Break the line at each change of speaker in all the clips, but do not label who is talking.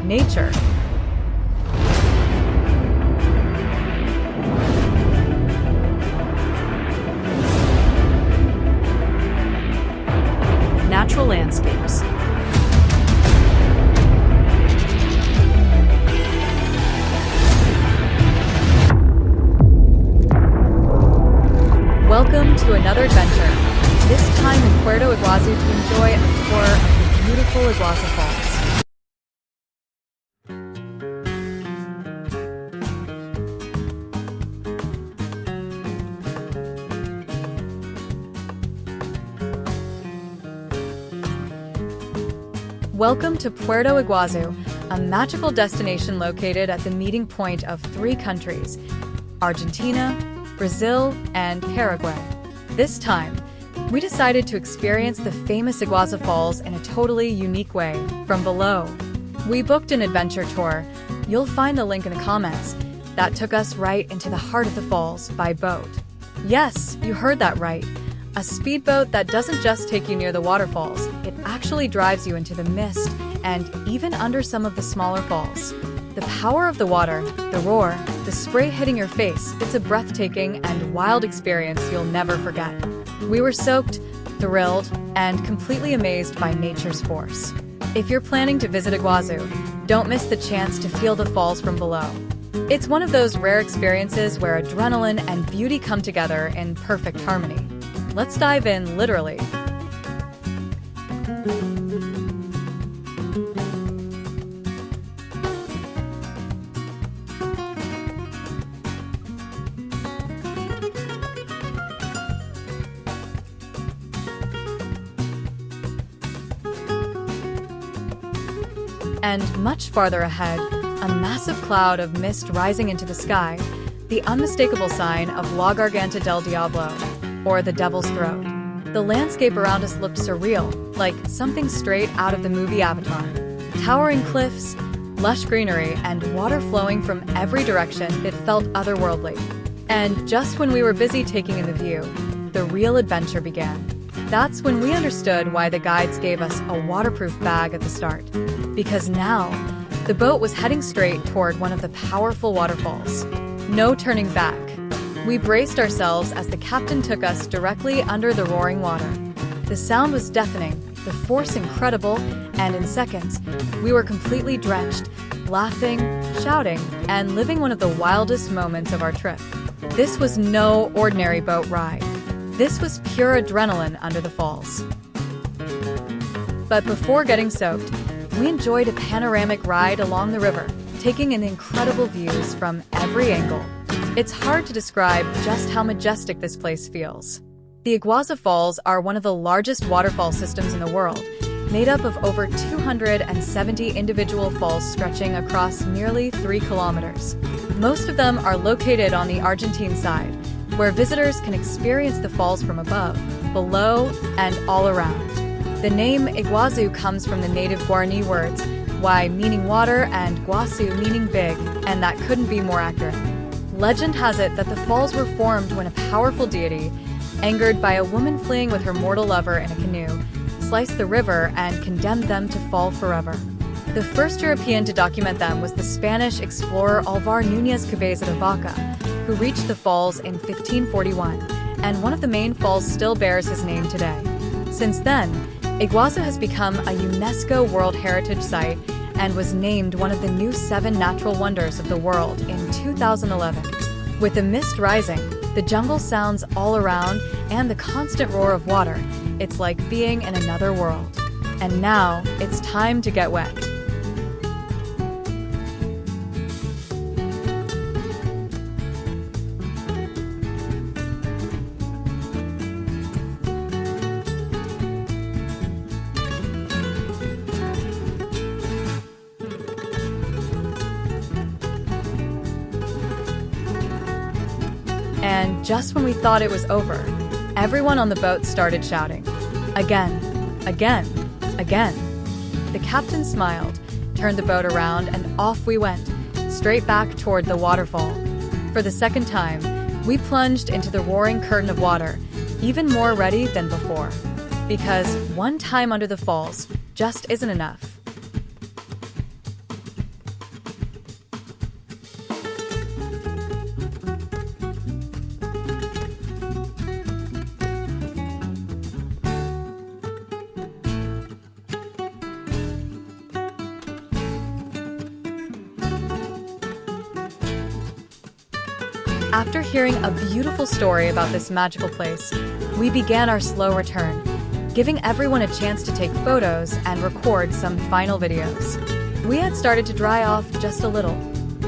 nature. Natural landscapes. Welcome to another adventure, this time in Puerto Iguazu to enjoy a tour of the beautiful Iguazu Falls. Welcome to Puerto Iguazu, a magical destination located at the meeting point of three countries, Argentina, Brazil, and Paraguay. This time, we decided to experience the famous Iguazu Falls in a totally unique way, from below. We booked an adventure tour, you'll find the link in the comments, that took us right into the heart of the falls by boat. Yes, you heard that right. A speedboat that doesn't just take you near the waterfalls, it actually drives you into the mist and even under some of the smaller falls. The power of the water, the roar, the spray hitting your face, it's a breathtaking and wild experience you'll never forget. We were soaked, thrilled, and completely amazed by nature's force. If you're planning to visit Iguazu, don't miss the chance to feel the falls from below. It's one of those rare experiences where adrenaline and beauty come together in perfect harmony. Let's dive in, literally. And much farther ahead, a massive cloud of mist rising into the sky, the unmistakable sign of La Garganta del Diablo, or the Devil's Throat. The landscape around us looked surreal, like something straight out of the movie Avatar. Towering cliffs, lush greenery, and water flowing from every direction, it felt otherworldly. And just when we were busy taking in the view, the real adventure began. That's when we understood why the guides gave us a waterproof bag at the start. Because now, the boat was heading straight toward one of the powerful waterfalls. No turning back. We braced ourselves as the captain took us directly under the roaring water. The sound was deafening, the force incredible, and in seconds, we were completely drenched, laughing, shouting, and living one of the wildest moments of our trip. This was no ordinary boat ride. This was pure adrenaline under the falls. But before getting soaked, we enjoyed a panoramic ride along the river, taking in incredible views from every angle. It's hard to describe just how majestic this place feels. The Iguazu Falls are one of the largest waterfall systems in the world, made up of over 270 individual falls stretching across nearly 3 kilometers. Most of them are located on the Argentine side, where visitors can experience the falls from above, below, and all around. The name Iguazu comes from the native Guarani words, Guay meaning water and Guazu meaning big, and that couldn't be more accurate. Legend has it that the falls were formed when a powerful deity, angered by a woman fleeing with her mortal lover in a canoe, sliced the river and condemned them to fall forever. The first European to document them was the Spanish explorer Alvar Núñez Cabeza de Vaca, who reached the falls in 1541, and one of the main falls still bears his name today. Since then, Iguazu has become a UNESCO World Heritage Site and was named one of the new 7 natural wonders of the world in 2011. With the mist rising, the jungle sounds all around, and the constant roar of water, it's like being in another world. And now, it's time to get wet. And just when we thought it was over, everyone on the boat started shouting, "Again, again, again." The captain smiled, turned the boat around, and off we went, straight back toward the waterfall. For the second time, we plunged into the roaring curtain of water, even more ready than before. Because one time under the falls just isn't enough. After hearing a beautiful story about this magical place, we began our slow return, giving everyone a chance to take photos and record some final videos. We had started to dry off just a little,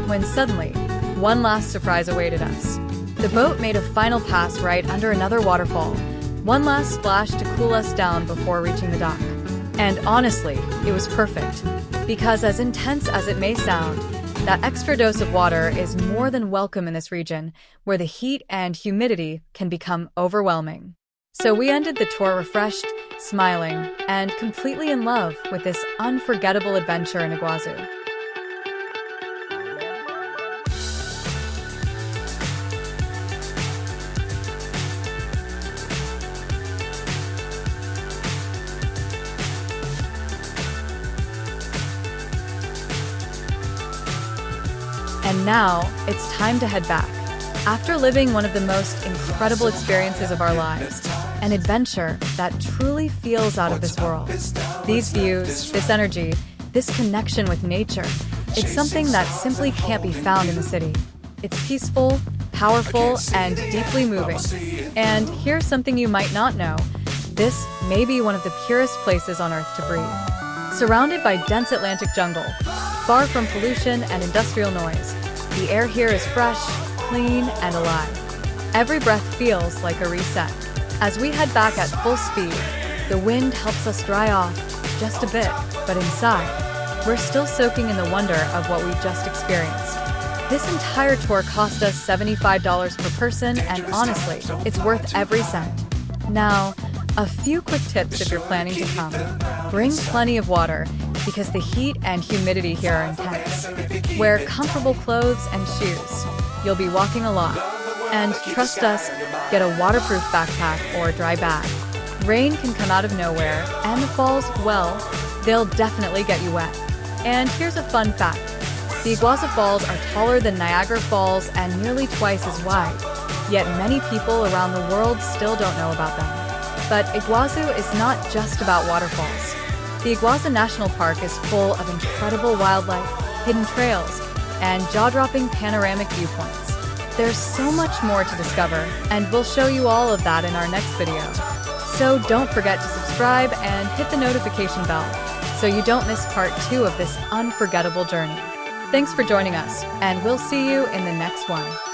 when suddenly, one last surprise awaited us. The boat made a final pass right under another waterfall, one last splash to cool us down before reaching the dock. And honestly, it was perfect, because as intense as it may sound, that extra dose of water is more than welcome in this region, where the heat and humidity can become overwhelming. So we ended the tour refreshed, smiling, and completely in love with this unforgettable adventure in Iguazu. And now, it's time to head back. After living one of the most incredible experiences of our lives, an adventure that truly feels out of this world. These views, this energy, this connection with nature, it's something that simply can't be found in the city. It's peaceful, powerful, and deeply moving. And here's something you might not know. This may be one of the purest places on Earth to breathe. Surrounded by dense Atlantic jungle, far from pollution and industrial noise, the air here is fresh, clean, and alive. Every breath feels like a reset. As we head back at full speed, the wind helps us dry off just a bit, but inside, we're still soaking in the wonder of what we just experienced. This entire tour cost us $75 per person, and honestly, it's worth every cent. Now, a few quick tips if you're planning to come. Bring plenty of water, because the heat and humidity here are intense. Wear comfortable clothes and shoes. You'll be walking a lot. And trust us, get a waterproof backpack or dry bag. Rain can come out of nowhere, and the falls, well, they'll definitely get you wet. And here's a fun fact. The Iguazu Falls are taller than Niagara Falls and nearly twice as wide. Yet many people around the world still don't know about them. But Iguazu is not just about waterfalls. The Iguazu National Park is full of incredible wildlife, hidden trails, and jaw-dropping panoramic viewpoints. There's so much more to discover, and we'll show you all of that in our next video. So don't forget to subscribe and hit the notification bell so you don't miss part 2 of this unforgettable journey. Thanks for joining us, and we'll see you in the next one.